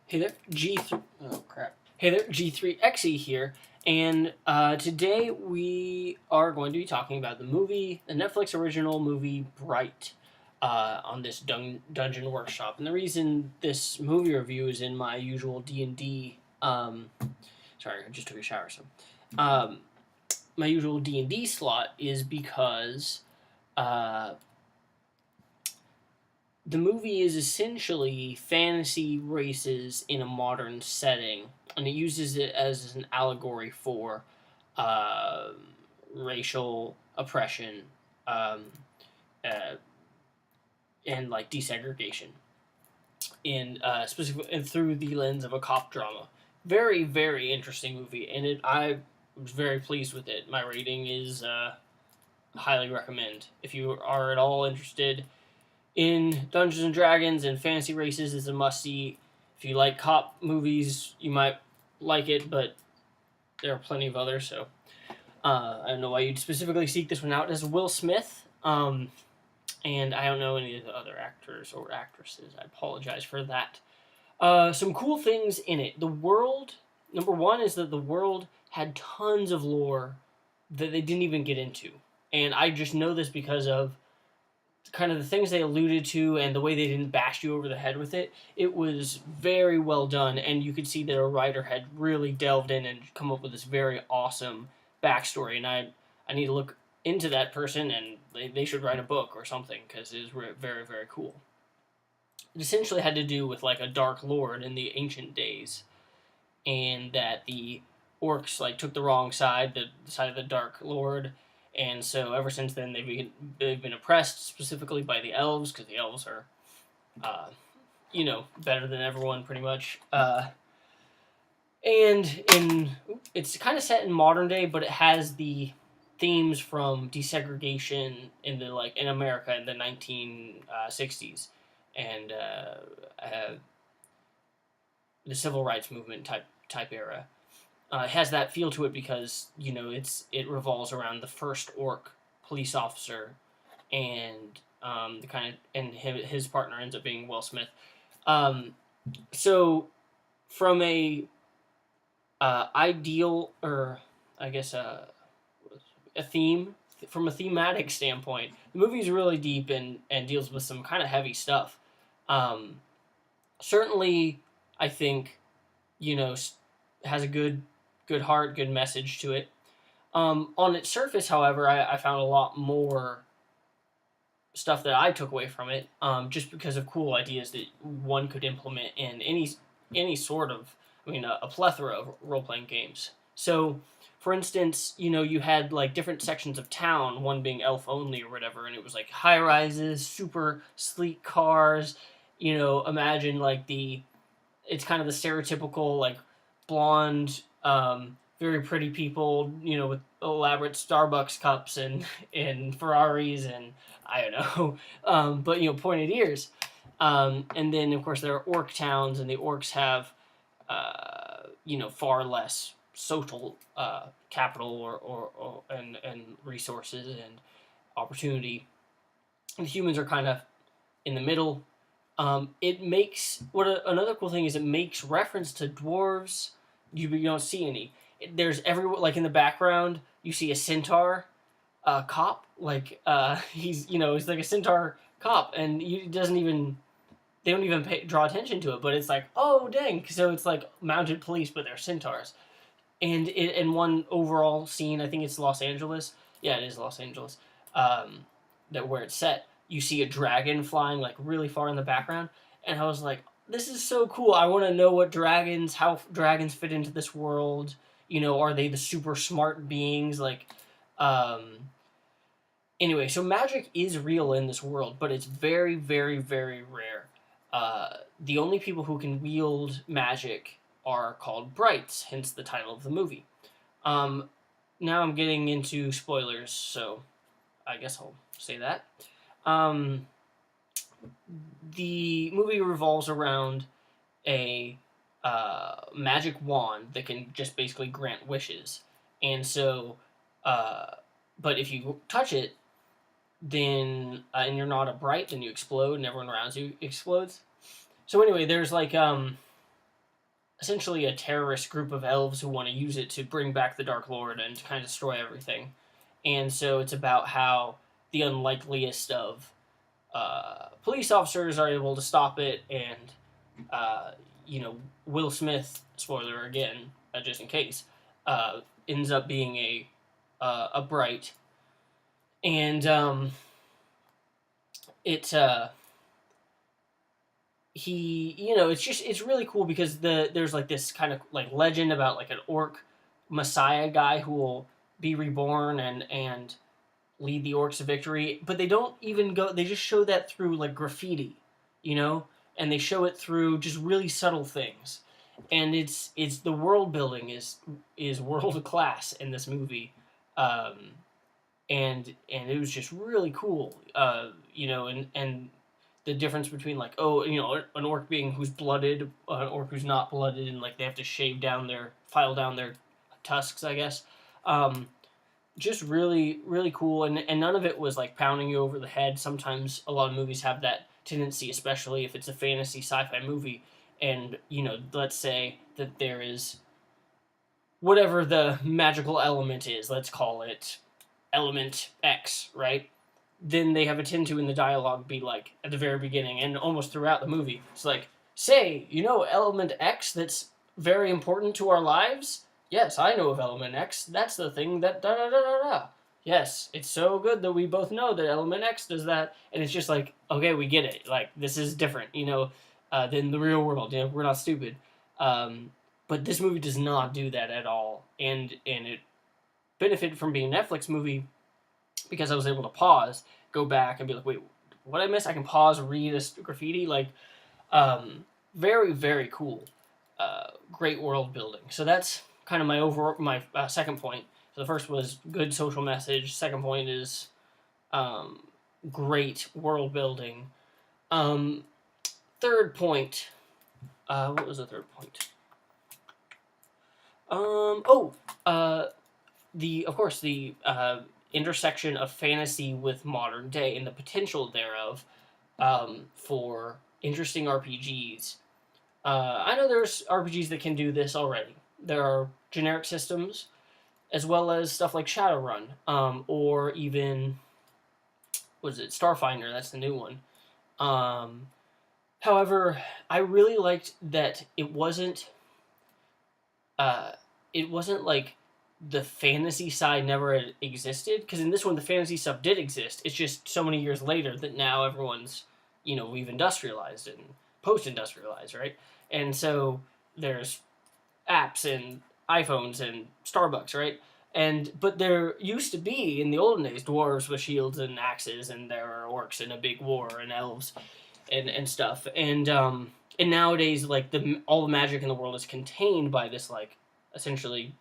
Hey there, G3. Oh crap. Hey there, G3XE here, and today we are going to be talking about the Netflix original movie Bright, on this Dungeon Workshop. And the reason this movie review is in my usual D&D, sorry, I just took a shower, so, my usual D&D slot is because, the movie is essentially fantasy races in a modern setting, and it uses it as an allegory for uh, racial oppression, um, uh, and like desegregation, in specifically and through the lens of a cop drama. Very very interesting movie, and I was very pleased with it. My rating is highly recommend if you are at all interested in Dungeons and Dragons and fantasy races. Is a must see. If you like cop movies, you might like it, but there are plenty of others. So I don't know why you'd specifically seek this one out. It has Will Smith, and I don't know any of the other actors or actresses. I apologize for that. Some cool things in it. The world, number one, is that the world had tons of lore that they didn't even get into, and I just know this because of kind of the things they alluded to and the way they didn't bash you over the head with it. It was very well done, and you could see that a writer had really delved in and come up with this very awesome backstory. And I need to look into that person, and they should write a book or something, because it is very very cool. It essentially had to do with like a dark lord in the ancient days, and that the orcs like took the wrong side, the side of the dark lord, and so ever since then they've been oppressed, specifically by the elves, because the elves are, better than everyone pretty much. And it's kind of set in modern day, but it has the themes from desegregation in America in the 1960s, and the civil rights movement type era. It has that feel to it because it revolves around the first orc police officer, and his partner ends up being Will Smith. So from a ideal, or I guess a theme, from a thematic standpoint, the movie is really deep and deals with some kind of heavy stuff. Certainly, I think has a good heart, good message to it. On its surface, however, I found a lot more stuff that I took away from it, just because of cool ideas that one could implement in any sort of, a plethora of role-playing games. So, for instance, you had like different sections of town, one being elf only or whatever, and it was like high rises, super sleek cars. Imagine like it's kind of the stereotypical like blonde, very pretty people, with elaborate Starbucks cups and Ferraris and I don't know, but pointed ears. And then of course there are orc towns, and the orcs have, far less social capital and resources and opportunity. And humans are kind of in the middle. It makes another cool thing is it makes reference to dwarves. You don't see any. There's everywhere, like in the background, you see a centaur cop. Like he's like a centaur cop, and they don't even draw attention to it. But it's like, oh dang! So it's like mounted police, but they're centaurs. And in one overall scene, I think it's Los Angeles. Yeah, it is Los Angeles. That where it's set, you see a dragon flying like really far in the background, and I was like, this is so cool. I want to know how dragons fit into this world. Are they the super smart beings? Like, anyway, so magic is real in this world, but it's very, very, very rare. The only people who can wield magic are called brights, hence the title of the movie. Now I'm getting into spoilers, so I guess I'll say that. The movie revolves around a magic wand that can just basically grant wishes. And so, but if you touch it, then, and you're not a bright, then you explode, and everyone around you explodes. So anyway, there's like, essentially a terrorist group of elves who want to use it to bring back the Dark Lord and to kind of destroy everything. And so it's about how the unlikeliest of police officers are able to stop it, and uh, you know, Will Smith, spoiler again, just in case, ends up being a bright, and it he it's really cool because there's like this kind of like legend about like an orc messiah guy who will be reborn and lead the orcs to victory, but they don't even go. They just show that through like graffiti, you know, and they show it through just really subtle things, and it's the world building is world class in this movie, um, and it was just really cool, and the difference between like an orc being who's blooded, an orc who's not blooded, and like they have to file down their tusks, I guess. Um, just really really cool, and none of it was like pounding you over the head. Sometimes a lot of movies have that tendency, especially if it's a fantasy sci-fi movie, and let's say that there is whatever the magical element is, let's call it element X, right? Then they have a tend to in the dialogue be like at the very beginning and almost throughout the movie, it's like, say, element X that's very important to our lives? Yes, I know of element X. That's the thing that da da da da da. Yes, it's so good that we both know that element X does that, and it's just like, okay, we get it. Like, this is different, than the real world. We're not stupid. Um, but this movie does not do that at all, and it benefited from being a Netflix movie because I was able to pause, go back, and be like, wait, what did I miss? I can pause, read a graffiti. Like, very, very cool. Great world building. So that's kind of my second point. So the first was good social message. Second point is um, great world building. Um, third point. What was the third point? The of course the intersection of fantasy with modern day and the potential thereof for interesting RPGs. I know there's RPGs that can do this already. There are generic systems, as well as stuff like Shadowrun, or even what is it, Starfinder? That's the new one. Um, However, I really liked that it wasn't like the fantasy side never existed, because in this one the fantasy stuff did exist. It's just so many years later that now everyone's we've industrialized and post-industrialized, right? And so there's apps and iPhones and Starbucks, right? But there used to be in the olden days dwarves with shields and axes, and there are orcs in a big war and elves and stuff. And nowadays, like all the magic in the world is contained by this like essentially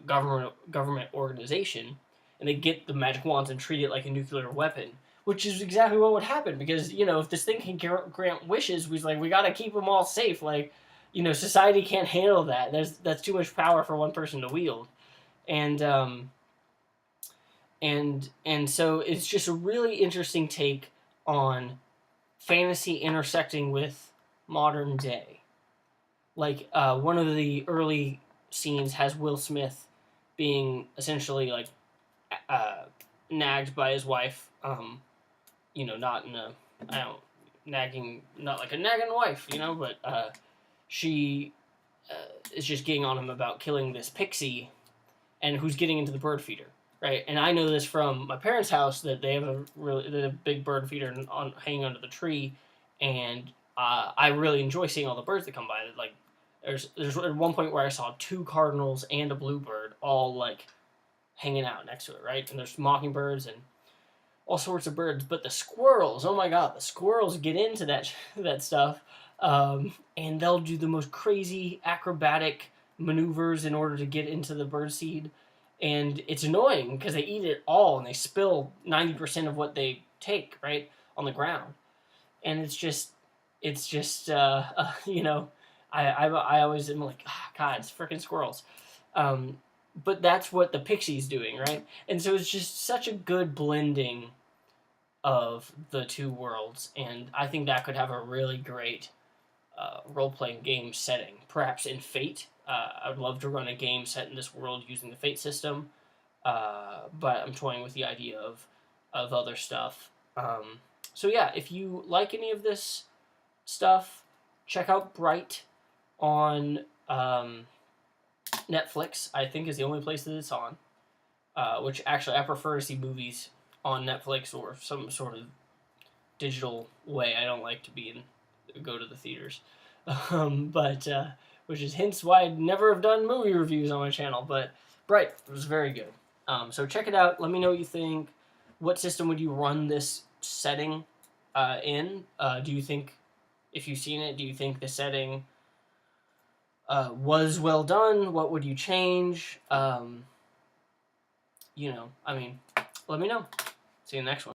government organization, and they get the magic wands and treat it like a nuclear weapon, which is exactly what would happen, because if this thing can grant wishes, we got to keep them all safe. Like, society can't handle that. That's too much power for one person to wield, and so it's just a really interesting take on fantasy intersecting with modern day. Like, one of the early scenes has Will Smith being essentially like uh, nagged by his wife. Not in a I don't nagging, not like a nagging wife, but she is just getting on him about killing this pixie, and who's getting into the bird feeder, right? And I know this from my parents' house that they have a big bird feeder hanging under the tree, and I really enjoy seeing all the birds that come by. Like, there's at one point where I saw two cardinals and a bluebird all like hanging out next to it, right? And there's mockingbirds and all sorts of birds, but the squirrels, oh my god, the squirrels get into that stuff, and they'll do the most crazy acrobatic maneuvers in order to get into the birdseed, and it's annoying because they eat it all and they spill 90% of what they take right on the ground, and it's just I always am like, God, it's freaking squirrels. But that's what the pixie's doing, right? And so it's just such a good blending of the two worlds, and I think that could have a really great role-playing game setting. Perhaps in Fate. I would love to run a game set in this world using the Fate system, but I'm toying with the idea of other stuff. So yeah, if you like any of this stuff, check out Bright on Netflix. I think is the only place that it's on. Which actually I prefer to see movies on Netflix or some sort of digital way. I don't like to go to the theaters, but which is hence why I'd never have done movie reviews on my channel. But Bright was very good. So check it out. Let me know what you think. What system would you run this setting in? Do you think, if you've seen it, do you think the setting was well done? What would you change? I mean, let me know. See you in the next one.